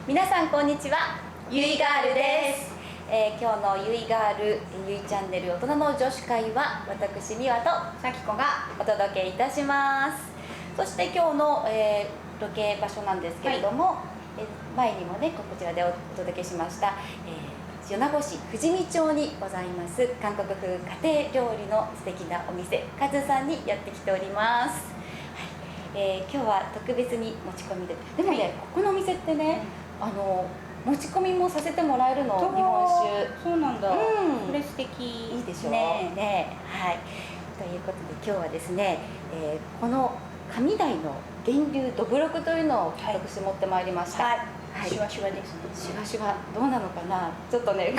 皆さんこんにちは、ゆいガールです。今日のゆいガールゆいチャンネル大人の女子会は私美和とさきこがお届けいたします。そして今日の、ロケ場所なんですけれども、前にもねこちらでお届けしました、米子市富士見町にございます韓国風家庭料理の素敵なお店カズさんにやってきております。今日は特別に持ち込みでもね、ここのお店ってね、持ち込みもさせてもらえるの、日本酒。そうなんだ、これ素敵いいでしょうね。はい、ということで今日はですね、この上台の源流どぶろくというのを私持ってまいりました。シュワシュワですね。シュワシュワどうなのかな、ちょっとね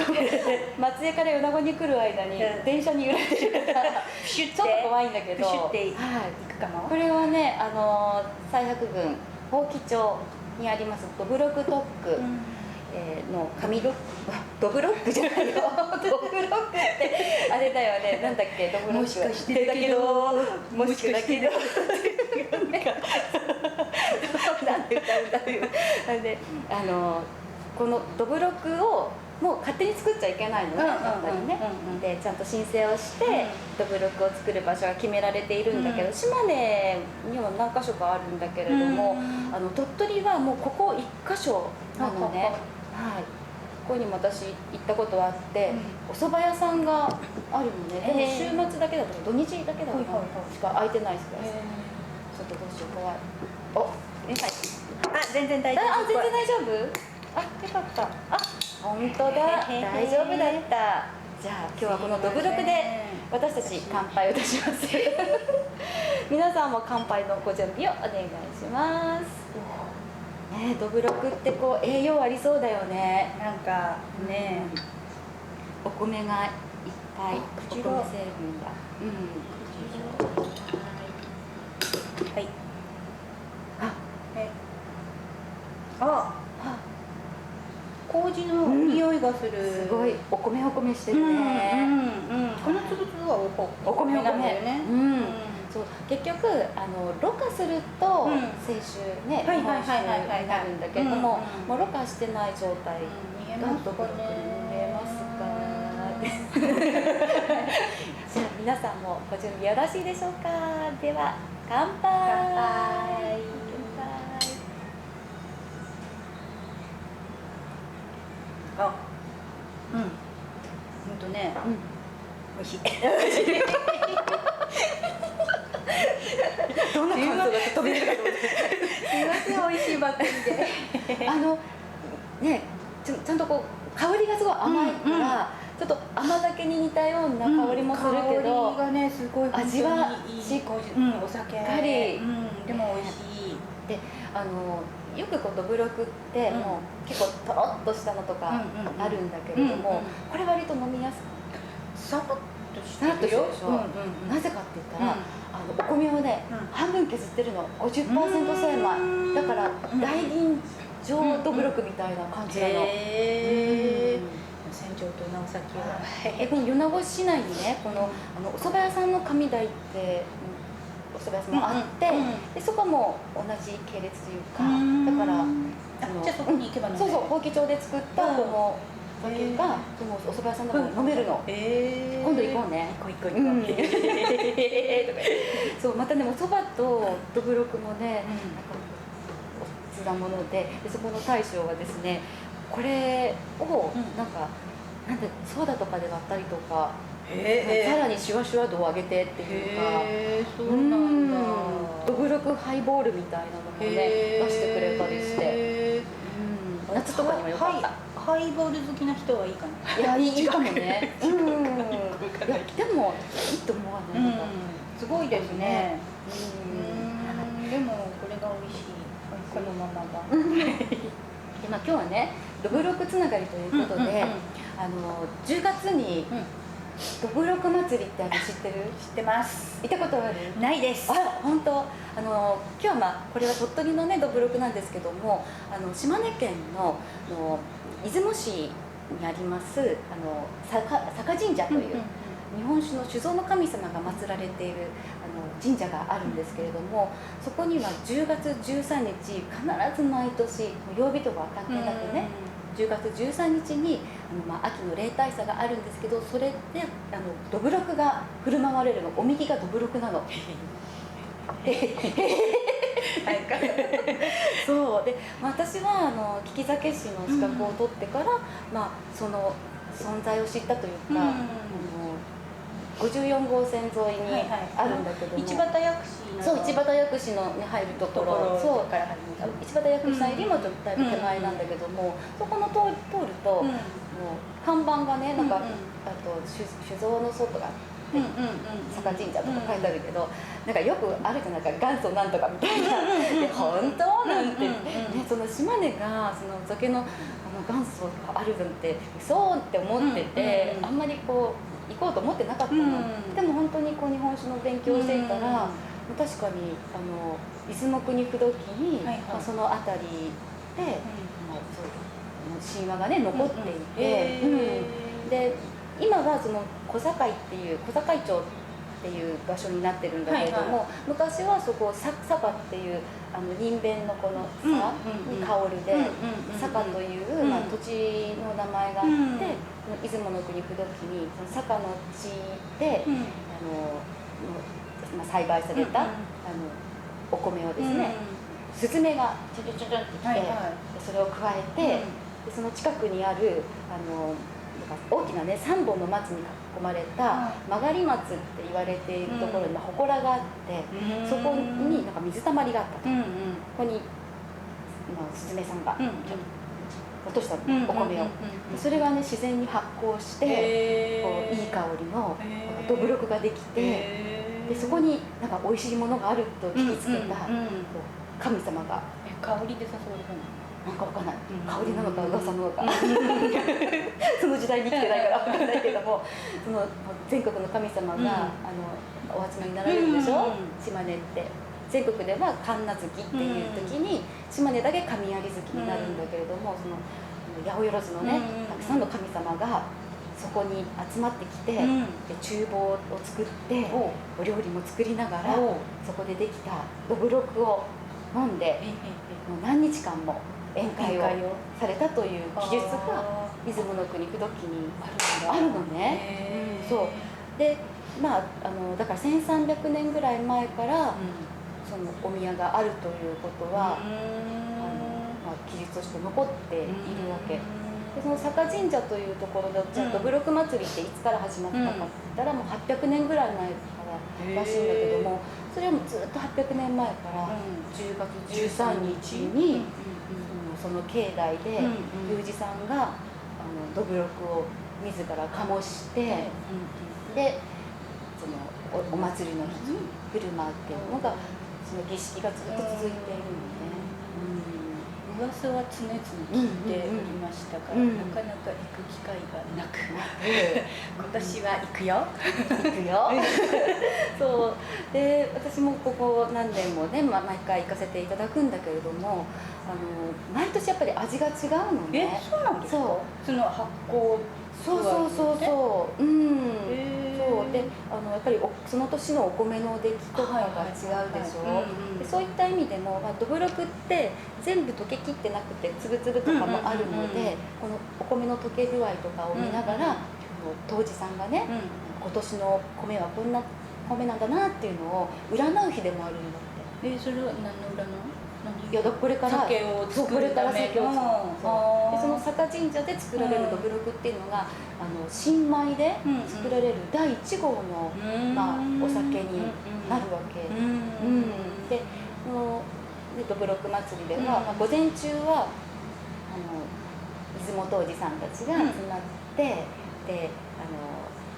松江から米子に来る間に電車に揺れてるからちょっと怖いんだけど、プシュっていくかも。これはね、西博郡伯耆町にありますどぶろく特区の上ロック、ドブロックじゃないよドブロックってあれだよね、なんだっけ、ドブロックもしかしてだけどもしかしてだけどなんで歌うんだよ。でこのどぶろくをもう勝手に作っちゃいけないのね、やっぱりね。でちゃんと申請をしてどぶろくを作る場所が決められているんだけど、島根には何か所かあるんだけれども、鳥取はもうここ1箇所なのね。はい、ここにも私行ったことはあって、お蕎麦屋さんがあるのね。でも週末だけだとか土日だけだとかしか空いてないですから、ちょっとどうしよう、怖い。全然大丈夫。全然大丈夫。よかった。本当だ、大丈夫だった。じゃあ今日はこのどぶろくで私たち乾杯をいたします皆さんも乾杯のご準備をお願いします。ね、どぶろくってこう栄養ありそうだよね。なんかね、お米がいっぱい、お米成分が。はい。麹の匂いがする。すごいお米してるね。このつぶつぶはお米なんだよね。そう、結局ろ過すると清酒ね、日本酒になるんだけれども、もうろ過してない状態がどぶろくに見えますか。じゃあ皆さんもご準備よろしいでしょうか。では乾杯。美味しい。どんな感想が飛び出るかと思って。すいません、美味しいばっかりで。ね、ちゃんとこう香りがすごい甘いから、ちょっと甘酒に似たような香りもするけど、香りがねすごい味はいい。お酒。でも美味しい。で、よくこうどぶろくってもう結構とろっとしたのとかあるんだけれども、これ割と飲みやすく。さらっとしてるでしょ。なぜかって言ったら、お米をね半分削ってるの、50%精米だから大吟醸どぶろくみたいな感じなの。戦場と名崎はこの米子市内にね、このお蕎麦屋さんの上台ってお蕎麦屋さんもあって、でそこも同じ系列というか、だからじゃあそこに行けばね。そうそう、伯耆町で作ったこの酒がそのお蕎麦屋さんでも飲めるの。今度行こうね。行こう。そう、またね、お蕎麦とどぶろくもね、なんかおつだもので、そこの大将はですね、これをなんでソーダとかで割ったりとか、さらにシュワシュワ度を上げてっていうか、そうなんだ。どぶろくハイボールみたいなのもね出してくれたりして、夏とかにもよかった。ハイボール好きな人はいいかな。いや、いいかもね。いや、でもいいと思わない。すごいですね。でもこれが美味しい。このままが。今日はね、どぶろくつながりということで、10月にどぶろく祭りって知ってる？知ってます。行ったことある？ないです。本当。今日はこれは鳥取のねどぶろくなんですけども、島根県の出雲市にあります坂神社という日本酒の酒造の神様が祀られている神社があるんですけれども、そこには10月13日必ず毎年曜日とかは関係なくね、10月13日に秋の例大祭があるんですけど、それでどぶろくが振る舞われるの。お右がどぶろくなの。そうで、私は利き酒師の資格を取ってから、その存在を知ったというか、54号線沿いにあるんだけども、市畑薬師の、そう、市畑薬師の、ね、入るところ、そうから入る市畑薬師さんよりもちょっとだいぶ手前なんだけども、そこの通ると、もう看板がね、なんか、あと酒造の外が坂神社とか書いてあるけど、なんかよくあるじゃないか、元祖なんとかみたいなで、本当なんて、ね、その島根がそのお酒の元祖があるなんてそうって思ってて、あんまりこう行こうと思ってなかったの。でも本当にこう日本酒の勉強をしていたら、確かに出雲国不動記に、その辺りで、神話がね残っていて、で今はその小堺っていう小堺町っていう場所になってるんだけれども、昔はそこ坂っていう人弁のこの「さ」に香りで坂という土地の名前があって、出雲の国不動記にその坂の地で栽培されたお米をですね、スズメがチュチュチュチュってきて、それを加えて、その近くにある大きなね3本の松に囲まれた曲がり松って言われているところに祠があって、そこになんか水たまりがあったと。ここにスズメさんが落としたお米を、それがね自然に発酵してこういい香りのどぶろくができて、でそこになんか美味しいものがあると聞きつけた神様が香りで誘われたの。なんかわかんない、香りなのか噂なのかその時代に生きてないからわかんないけども、その全国の神様が、お集まりになられるでしょ、島根って。全国では神無月っていう時に、島根だけ神有月になるんだけれども、その八百万のね、たくさんの神様がそこに集まってきて、で厨房を作ってお料理も作りながら、そこでできたどぶろくを飲んで、もう何日間も宴会をされたという記述が出雲の国不動記にあるのね。そうで、だから1300年ぐらい前から、そのお宮があるということは、記述として残っているわけで、その坂神社というところで、じゃあどぶろく祭りっていつから始まったかって言ったら、もう800年ぐらい前かららしいんだけども、それはもうずっと800年前から10月13日に、その境内で宮司さんがどぶろくを自ら醸して、でそのお祭りの日に振る舞うっていうのが、その儀式がずっと続いているのね。噂は常々聞いておりましたから、なかなか行く機会がなく、今年は行くよ行くよそうで、私もここ何年もね、毎回行かせていただくんだけれども、毎年やっぱり味が違うのね。そうなんですか。その発酵、そうそうで、やっぱりその年のお米の出来とかが違うでしょ。そういった意味でも、どぶろくって全部溶けきってなくてつぶつぶとかもあるので、このお米の溶け具合とかを見ながら、杜氏さんがね、今年の米はこんな米なんだなっていうのを占う日でもあるんだって。それは何の占う？いや、これから酒を作るための、でその坂神社で作られるどぶろくっていうのが、新米で作られる第1号の、お酒になるわけ。でどぶろく祭りでは、午前中は出雲杜氏さんたちが集まって、で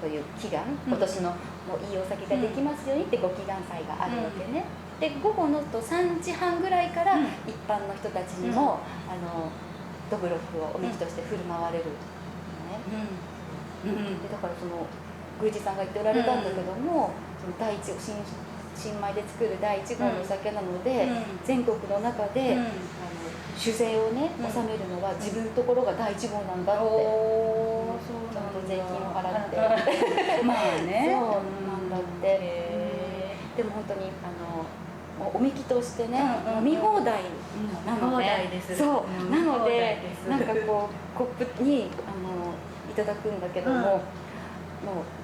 そういう祈願、今年のいいお酒ができますようにってご祈願祭があるわけね。で午後の3時半ぐらいから一般の人たちにも、どぶろくをおみきとして振る舞われるのね。でだからその宮司さんが言っておられたんだけども、その第一新米で作る第1号のお酒なので、全国の中で、酒税をね納めるのは自分のところが第1号なんだって。ちゃんと税金を払ってまあねそうなんだって、でも本当におみきとしてね、飲み放題なので、そうなのでなんかこうコップにいただくんだけども、もう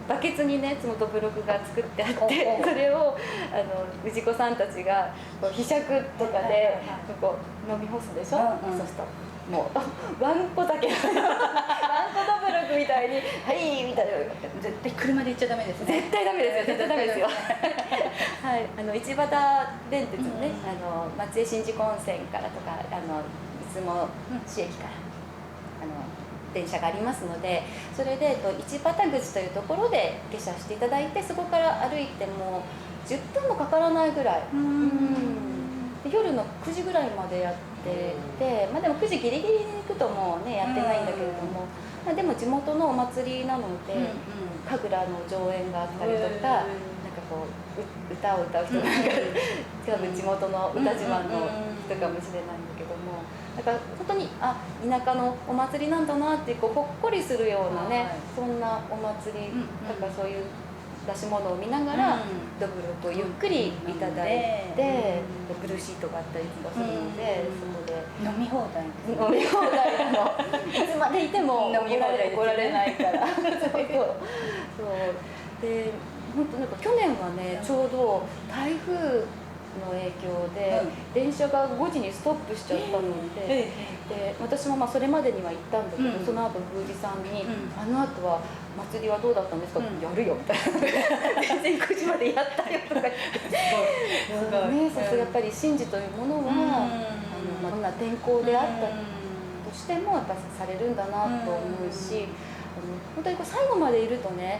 バケツにねそのどぶろくが作ってあってそれを氏子さんたちがこうひしゃくとかでこう飲み干すでしょ、そうするともうわんこだけわんこどぶろくみたいに「はい」みたいな。絶対車で行っちゃダメですね。絶対ダメですよ、絶対ダメですよはい、市畑電鉄のね、松江新宿温泉からとか出雲市駅から電車がありますので、それで市畑口というところで下車していただいて、そこから歩いても10分もかからないぐらい、で夜の9時ぐらいまでやってて、まあ、でも9時ギリギリに行くともうねやってないんだけれども、まあ、でも地元のお祭りなので、神楽の上演があったりとか、なんかこう歌を歌う人が多分地元の歌自慢の人かもしれないんだけども、だから本当に田舎のお祭りなんだなってこうほっこりするようなね、そんなお祭りだから、そういう出し物を見ながらどぶろくをゆっくりいただいて、ブルーシートがあったりとかするので、そこで飲み放題飲み放題なのいつまでいても飲み放題怒られないからそうで、本当なんか去年はねちょうど台風の影響で電車が5時にストップしちゃったので、で私もまあそれまでには行ったんだけど、その後宮司さんに「あの後は祭りはどうだったんですか?」って「やるよ」みたいな「全然9時までやったよ」とか言ってね、さすがやっぱり神事というものはどんな天候であったとしてもやっぱされるんだなと思うし。本当にこう最後までいるとね、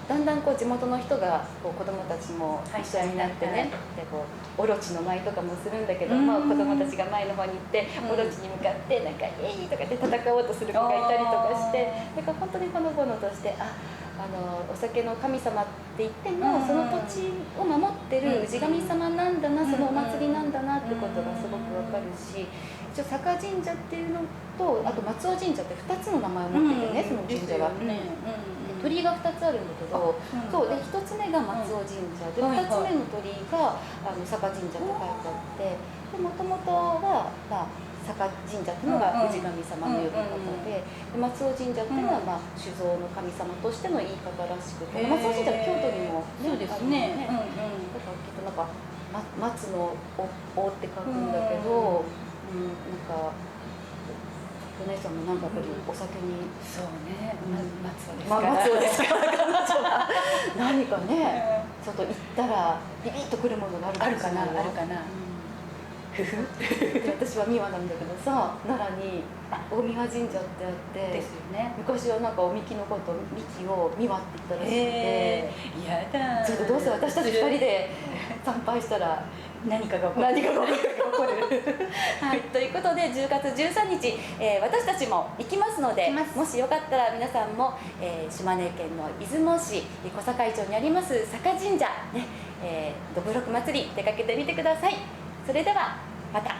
だんだんこう地元の人がこう子どもたちも一緒になってね、でこうオロチの舞とかもするんだけど、まあ、子どもたちが前の方に行ってオロチに向かってなんか「えい!」とかって戦おうとする子がいたりとかして、だから本当にほのぼのとしてお酒の神様って言っても、その土地を守ってる氏神様なんだな、そのお祭りなんだなってことがすごくわかるし、一応坂神社っていうのと、あと松尾神社って2つの名前を持っててね、その神社が。鳥居が2つあるんだけど、そうで1つ目が松尾神社で、2つ目の鳥居が坂神社って書いてあって、もともとは、坂神社っていうのが氏神様の呼び方で、松尾神社っていうのは、酒造の神様としての言い方らしくて、松尾神社は京都にもそうですね。だからきっとなんか松の尾って書くんだけど、なんかお姉さんもなんかやっぱりお酒にそうね、松尾ですから。松尾ですから彼女は何かね、ちょっと行ったらビビッとくるものがあるかな。あるかな。で私は三輪なんだけどさ、奈良に大三輪神社ってあって、ですよね。昔はなんかおみきのことみきを三輪って言ったらしくて、やだ。ちょっとどうせ私たち2人で参拝したら何かが起こる。はい、ということで10月13日、私たちも行きますので、もしよかったら皆さんも、島根県の出雲市小坂井町にあります坂神社、ねどぶろく祭り出かけてみてください。それではまた